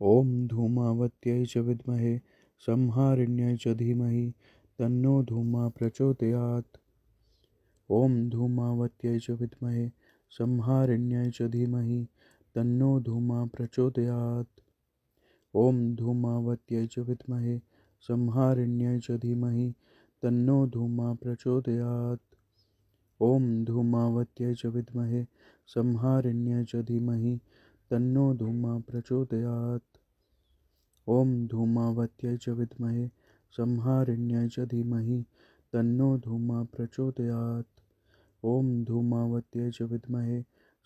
ॐ धूमावत्यै च विद्महे संहारिण्यै च धीमहि तन्नो धूमा प्रचोदयात्। ॐ धूमावत्यै च विद्महे संहारिण्यै च धीमहि तन्नो धूमा प्रचोदयात्। ॐ धूमावत्यै च विद्महे संहारिण्यै च धीमहि तन्नो धूमा प्रचोदयात्। ॐ धूमावत्यै च विद्महे संहारिण्यै च धीमहि तन्नो धूमा प्रचोदयात्। ॐ धूमावत्यै च विद्महे संहारिण्यै च धीमहि तन्नो धूमा प्रचोदयात्। ॐ धूमावत्यै च विद्महे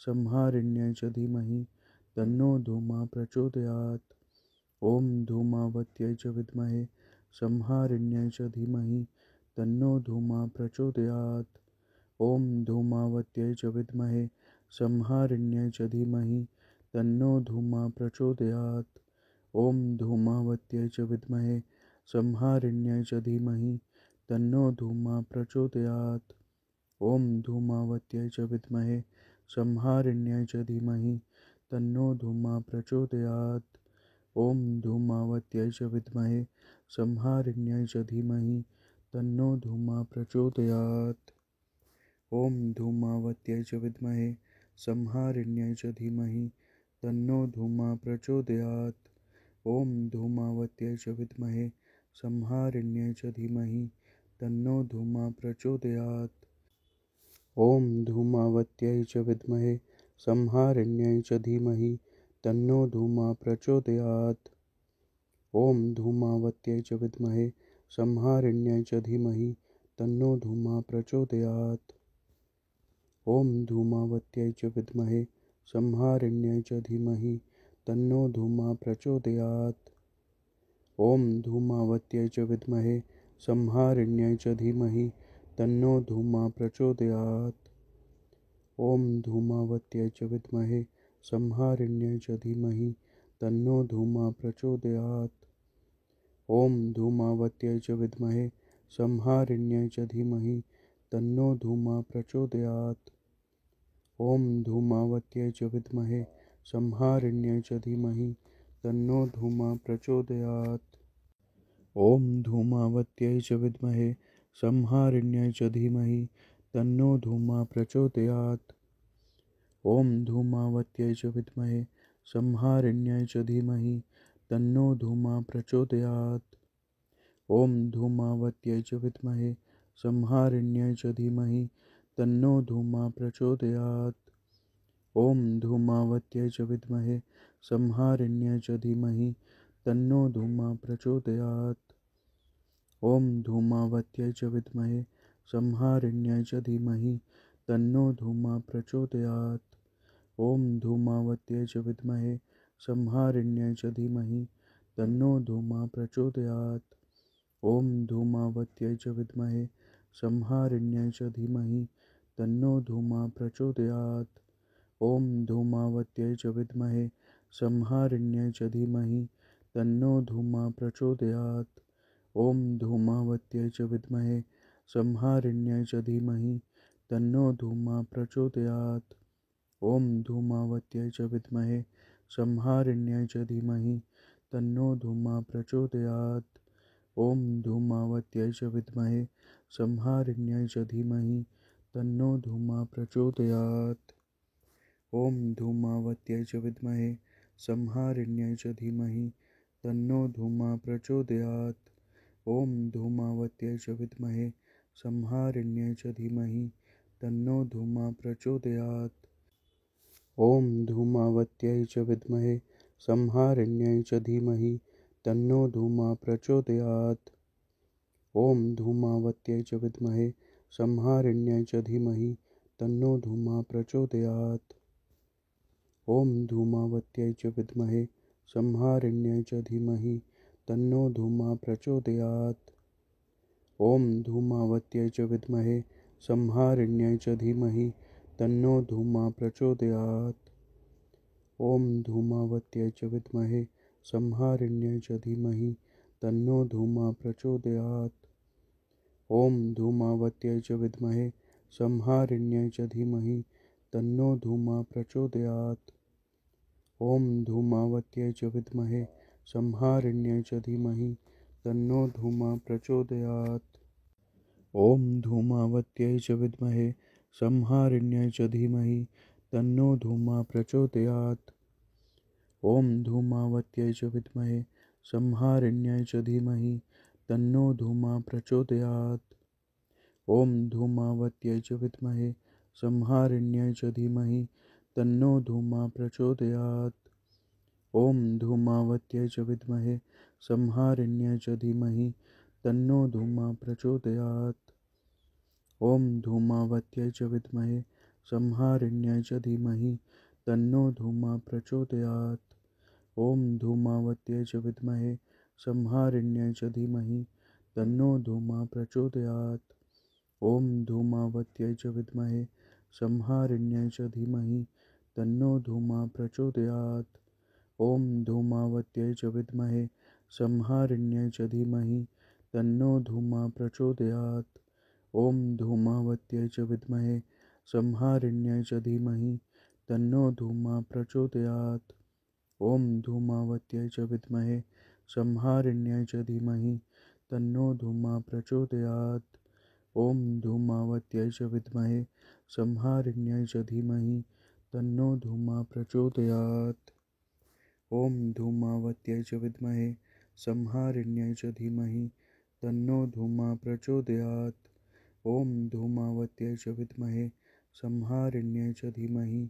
संहारिण्यै च धीमहि तन्नो धूमा प्रचोदयात्। ॐ धूमावत्यै च विद्महे संहारिण्यै च धीमहि तन्नो धूमा प्रचोदयात्। ॐ धूमावत्यै च विद्महे संहारिण्यै च धीमहि तन्नो धूमा प्रचोदयात्। ॐ धूमावत्यै च विद्महे संहारिण्यै च धीमहि तन्नो धूमा प्रचोदयात्। ॐ धूमावत्यै च विद्महे संहारिण्यै च धीमहि तन्नो धूमा प्रचोदयात्। ॐ धूमावत्यै च विद्महे संहारिण्यै च धीमहि तन्नो धूमा प्रचोदयात्। ॐ धूमावत्यै च विद्महे संहारिण्यै च धीमहि तन्नो धूमा प्रचोदयात्। ॐ धूमावत्यै च विद्महे संहारिण्यै च धीमहि तन्नो धूमा प्रचोदयात्। ॐ धूमावत्यै च विद्महे संहारिण्यै च धीमहि तन्नो धूमा प्रचोदयात्। ॐ धूमावत्यै च विद्महे संहारिण्यै च धीमहि तन्नो धूमा प्रचोदयात्। ॐ धूमावत्यै च विद्महे संहारिण्यै च धीमहि तन्नो धूमा प्रचोदयात्। ॐ धूमावत्यै च विद्महे संहारिण्यै च धीमहि तन्नो धूमा प्रचोदयात्। ॐ धूमावत्यै च विद्महे संहारिण्यै च धीमहि तन्नो धूमा प्रचोदयात्। ॐ धूमावत्यै च विद्महे संहारिण्यै च धीमहि तन्नो धूमा प्रचोदयात्। ॐ धूमावत्यै च विद्महे संहारिण्यै च धीमहि तन्नो धूमा प्रचोदयात्। ॐ धूमावत्यै च विद्महे संहारिण्यै च धीमहि तन्नो धूमा प्रचोदयात्। ॐ धूमावत्यै च विद्महे संहारिण्यै च धीमहि तन्नो धूमा प्रचोदयात्। ॐ धूमावत्यै च विद्महे संहारिण्यै च धीमहि तन्नो धूमा प्रचोदयात्। ॐ धूमावत्यै च विद्महे संहारिण्यै च धीमहि तन्नो धूमा प्रचोदयात्। ॐ धूमावत्यै च विद्महे संहारिण्यै च धीमहि तन्नो धूमा प्रचोदयात्। ॐ धूमावत्यै च विद्महे संहारिण्यै च धीमहि तन्नो धूमा प्रचोदयात्। ॐ धूमावत्यै च विद्महे संहारिण्यै च धीमहि तन्नो धूमा प्रचोदयात्। ॐ धूमावत्यै च विद्महे संहारिण्यै च धीमहि तन्नो धूमा प्रचोदयात्। ॐ धूमावत्यै च विद्महे संहारिण्यै च धीमहि तन्नो धूमा प्रचोदयात्। ॐ धूमावत्यै च विद्महे संहारिण्यै च धीमहि तन्नो धूमा प्रचोदयात्। ॐ धूमावत्यै च विद्महे संहारिण्यै च धीमहि तन्नो धूमा प्रचोदयात्। ॐ धूमावत्यै च विद्महे संहारिण्यै च धीमहि तन्नो धूमा प्रचोदयात्। ॐ धूमावत्यै च विद्महे संहारिण्यै च धीमहि तन्नो धूमा प्रचोदयात्। ॐ धूमावत्यै च विद्महे संहारिण्यै च धीमहि तन्नो धूमा प्रचोदयात्। ॐ धूमावत्यै च विद्महे संहारिण्यै च धीमहि तन्नो धूमा प्रचोदयात्। ॐ धूमावत्यै च विद्महे संहारिण्यै च धीमहि तन्नो धूमा प्रचोदयात्। ॐ धूमावत्यै च विद्महे संहारिण्यै च धीमहि तन्नो धूमा प्रचोदयात्। ॐ धूमावत्यै च विद्महे संहारिण्यै च धीमहि तन्नो धूमा प्रचोदयात्। ॐ धूमावत्यै च विद्महे संहारिण्यै च धीमहि तन्नो धूमा प्रचोदयात्। ॐ धूमावत्यै च विद्महे संहारिण्यै च धीमहि तन्नो धूमा प्रचोदयात्। ॐ धूमावत्यै च विद्महे संहारिण्यै च धीमहि तन्नो धूमा प्रचोदयात्। ॐ धूमावत्यै च विद्महे संहारिण्यै च धीमहि तन्नो धूमा प्रचोदयात्। ॐ धूमावत्यै च विद्महे संहारिण्यै च धीमहि तन्नो धूमा प्रचोदयात्। ॐ धूमावत्यै च विद्महे संहारिण्यै च धीमहि तन्नो धूमा प्रचोदयात्। ॐ धूमावत्यै च विद्महे संहारिण्यै च धीमहि तन्नो धूमा प्रचोदयात्। ॐ धूमावत्यै च विद्महे संहारिण्यै च धीमहि तन्नो धूमा प्रचोदयात्। ॐ धूमावत्यै च विद्महे संहारिण्यै च धीमहि तन्नो धूमा प्रचोदयात्। ॐ धूमावत्यै च विद्महे संहारिण्यै च धीमहि तन्नो धूमा प्रचोदयात्। ॐ धूमावत्यै च विद्महे संहारिण्यै च धीमहि तन्नो धूमा प्रचोदयात्। ॐ धूमावत्यै च विद्महे संहारिण्यै च धीमहि तन्नो धूमा प्रचोदयात्। ॐ धूमावत्यै च विद्महे संहारिण्यै च धीमहि तन्नो धूमा प्रचोदयात्। ॐ धूमावत्यै च विद्महे संहारिण्यै च धीमहि तन्नो धूमा प्रचोदयात्। ॐ धूमावत्यै च विद्महे संहारिण्यै च धीमहि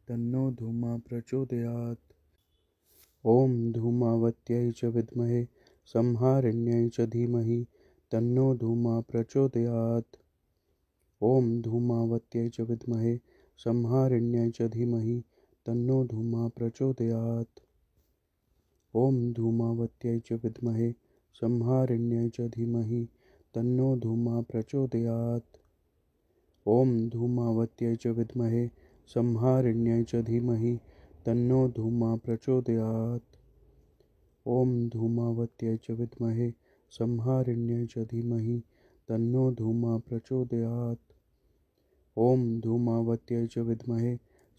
तन्नो धूमा प्रचोदयात्। ॐ धूमावत्यै च विद्महे संहारिण्यै च धीमहि तन्नो धूमा प्रचोदयात्। ॐ धूमावत्यै च विद्महे संहारिण्यै च धीमहि तन्नो धूमा प्रचोदयात्। ॐ धूमावत्यै च विद्महे संहारिण्यै च धीमहि तन्नो धूमा प्रचोदयात्। ॐ धूमावत्यै च विद्महे संहारिण्यै च धीमहि तन्नो धूमा प्रचोदयात्। ॐ धूमावत्यै च विद्महे संहारिण्यै च धीमहि तन्नो धूमा प्रचोदयात्। ॐ धूमावत्यै च विद्महे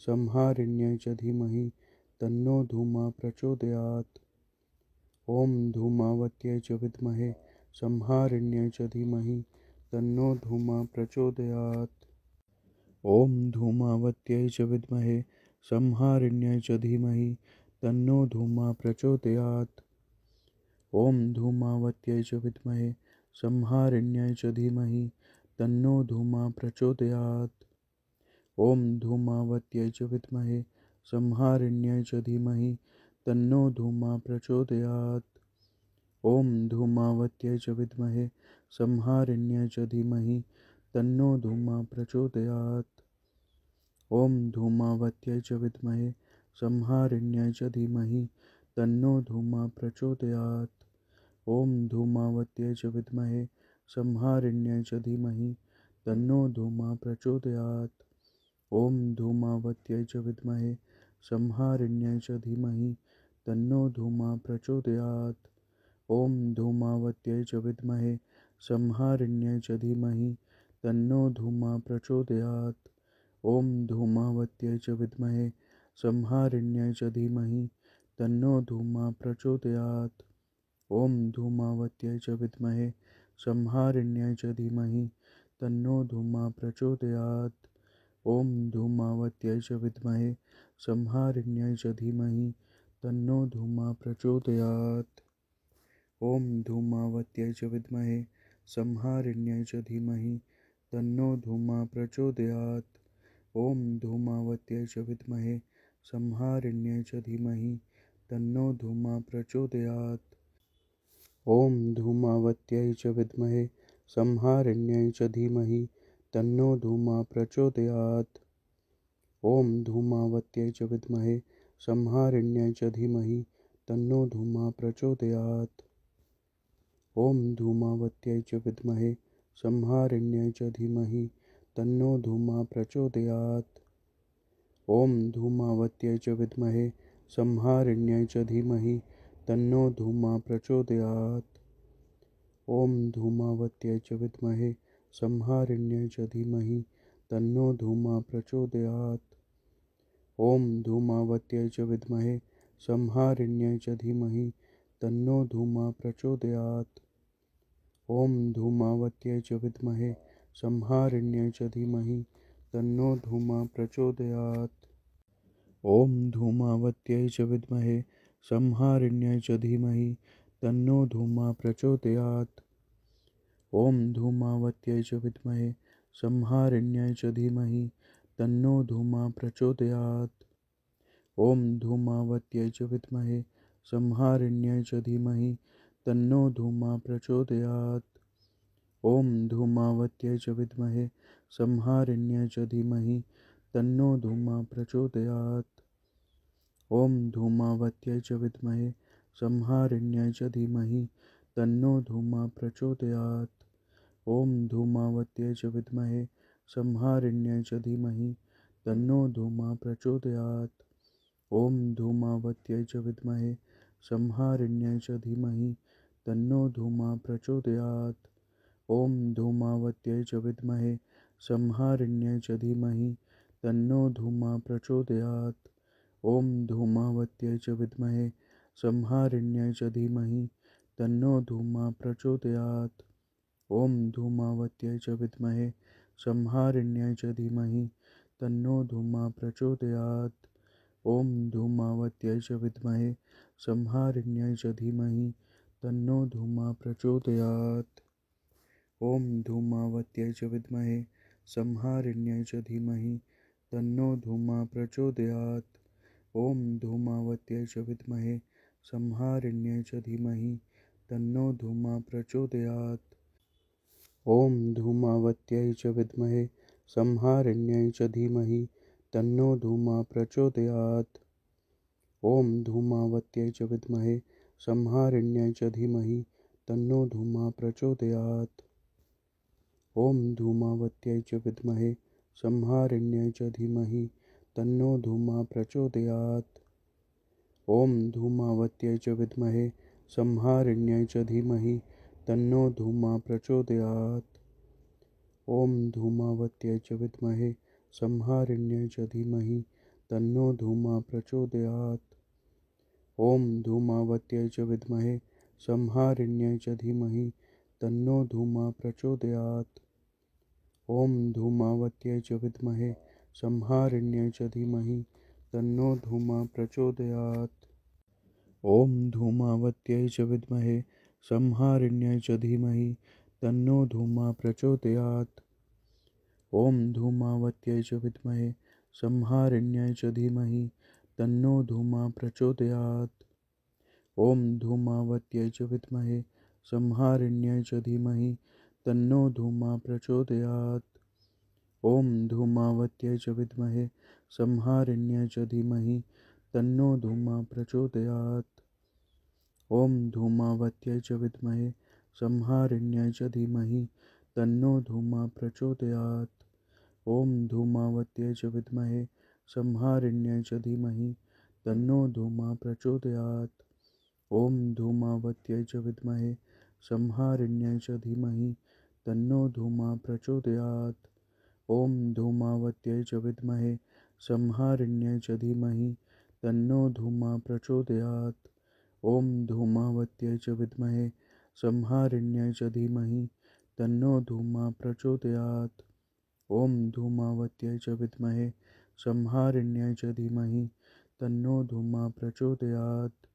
संहारिण्यै च धीमहि तन्नो धूमा प्रचोदयात्। ॐ धूमावत्यै च विद्महे संहारिण्यै च धीमहि तन्नो धूमा प्रचोदयात्। ॐ धूमावत्यै च विद्महे संहारिण्यै च धीमहि तन्नो धूमा प्रचोदयात्। ॐ धूमावत्यै च विद्महे संहारिण्यै च धीमहि तन्नो धूमा प्रचोदयात्। ॐ धूमावत्यै च विद्महे संहारिण्यै च धीमहि तन्नो धूमा प्रचोदयात्। ॐ धूमावत्यै च विद्महे संहारिण्यै च धीमहि तन्नो धूमा प्रचोदयात्। ॐ धूमावत्यै च विद्महे संहारिण्यै च धीमहि तन्नो धूमा प्रचोदयात्। ॐ धूमावत्यै च विद्महे संहारिण्यै च धीमहि तन्नो धूमा प्रचोदयात्। ॐ धूमावत्यै च विद्महे संहारिण्यै च धीमहि तन्नो धूमा प्रचोदयात्। ॐ धूमावत्यै च विद्महे संहारिण्यै च धीमहि तन्नो धूमा प्रचोदयात्। ॐ धूमावत्यै च विद्महे संहारिण्यै च धीमहि तन्नो धूमा प्रचोदयात्। ॐ धूमावत्यै च विद्महे संहारिण्यै च धीमहि तन्नो धूमा प्रचोदयात्। ॐ धूमावत्यै च विद्महे संहारिण्यै च धीमहि तन्नो धूमा प्रचोदयात्। ॐ धूमावत्यै च विद्महे संहारिण्यै च धीमहि तन्नो धूमा प्रचोदयात्। ॐ धूमावत्यै च विद्महे संहारिण्यै च धीमहि तन्नो धूमा प्रचोदयात्। ॐ धूमावत्यै च विद्महे संहारिण्यै च धीमहि तन्नो धूमा प्रचोदयात्। ॐ धूमावत्यै च विद्महे संहारिण्यै च धीमहि तन्नो धूमा प्रचोदयात्। ॐ धूमावत्यै च विद्महे संहारिण्यै च धीमहि तन्नो धूमा प्रचोदयात्। ॐ धूमावत्यै च विद्महे संहारिण्यै च धीमहि तन्नो धूमा प्रचोदयात्। ॐ धूमावत्यै च विद्महे संहारिण्यै च धीमहि तन्नो धूमा प्रचोदयात्। ॐ धूमावत्यै च विद्महे संहारिण्यै च धीमहि तन्नो धूमः प्रचोदयात्। ॐ धूमावत्यै च विद्महे संहारिण्यै च धीमहि तन्नो धूमः प्रचोदयात्। ॐ धूमावत्यै च विद्महे संहारिण्यै च धीमहि तन्नो धूमः प्रचोदयात्। ॐ धूमावत्यै च विद्महे संहारिण्यै च धीमहि तन्नो धूमः प्रचोदयात्। ॐ धूमावत्यै च विद्महे संहारिण्यै च धीमहि तन्नो धूमः प्रचोदयात्। ॐ धूमावत्यै च विद्महे संहारिण्यै च धीमहि तन्नो धूमः प्रचोदयात्। ॐ धूमावत्यै च विद्महे संहारिण्यै च धीमहि तन्नो धूमः प्रचोदयात्। ॐ धूमावत्यै च विद्महे संहारिण्यै च धीमहि तन्नो धूमः प्रचोदयात्। ॐ धूमावत्यै च विद्महे संहारिण्यै च धीमहि तन्नो धूमः प्रचोदयात्। ॐ धूमावत्यै च विद्महे संहारिण्यै च धीमहि तन्नो धूमः प्रचोदयात्। ॐ धूमावत्यै च विद्महे संहारिण्यै च धीमहि तन्नो धूमः प्रचोदयात्। ॐ धूमावत्यै च विद्महे संहारिण्यै च धीमहि तन्नो धूमः प्रचोदयात्। ॐ धूमावत्यै च विद्महे संहारिण्यै च धीमहि तन्नो धूमः प्रचोदयात्। ॐ धूमावत्यै च विद्महे संहारिण्यै च धीमहि तन्नो धूमः प्रचोदयात्। ॐ धूमावत्यै च विद्महे संहारिण्यै च धीमहि तन्नो धूमः प्रचोदयात्। ॐ धूमावत्यै च विद्महे संहारिण्यै च धीमहि तन्नो धूमः प्रचोदयात्। ॐ धूमावत्यै च विद्महे संहारिण्यै च धीमहि तन्नो धूमः प्रचोदयात्। ॐ धूमावत्यै च विद्महे संहारिण्यै च धीमहि तन्नो धूमः प्रचोदयात्। ॐ धूमावत्यै च विद्महे संहारिण्यै च धीमहि तन्नो धूमः प्रचोदयात्। ॐ धूमावत्यै च विद्महे संहारिण्यै च धीमहि तन्नो धूमः प्रचोदयात्। ॐ धूमावत्यै च विद्महे संहारिण्यै च धीमहि तन्नो धूमः प्रचोदयात्। ॐ धूमावत्यै च विद्महे संहारिण्यै च धीमहि तन्नो धूमः प्रचोदयात्। ॐ धूमावत्यै च विद्महे संहारिण्यै च धीमहि तन्नो धूमः प्रचोदयात्। ॐ धूमावत्यै च विद्महे संहारिण्यै च धीमहि तन्नो धूमः प्रचोदयात्। ॐ धूमावत्यै च विद्महे संहारिण्यै च धीमहि तन्नो धूमः प्रचोदयात्। ॐ धूमावत्यै च विद्महे संहारिण्यै च धीमहि तन्नो धूमः प्रचोदयात्। ॐ धूमावत्यै च विद्महे संहारिण्यै च धीमहि तन्नो धूमः प्रचोदयात्। ॐ धूमावत्यै च विद्महे संहारिण्यै च धीमहि तन्नो धूमः प्रचोदयात्। ॐ धूमावत्यै च विद्महे संहारिण्यै च धीमहि तन्नो धूमः प्रचोदयात्। ॐ धूमावत्यै च विद्महे संहारिण्यै च धीमहि तन्नो धूमः प्रचोदयात्। ॐ धूमावत्यै च विद्महे संहारिण्यै च धीमहि तन्नो धूमः प्रचोदयात्। ॐ धूमावत्यै च विद्महे संहारिण्यै च धीमहि तन्नो धूमः प्रचोदयात्।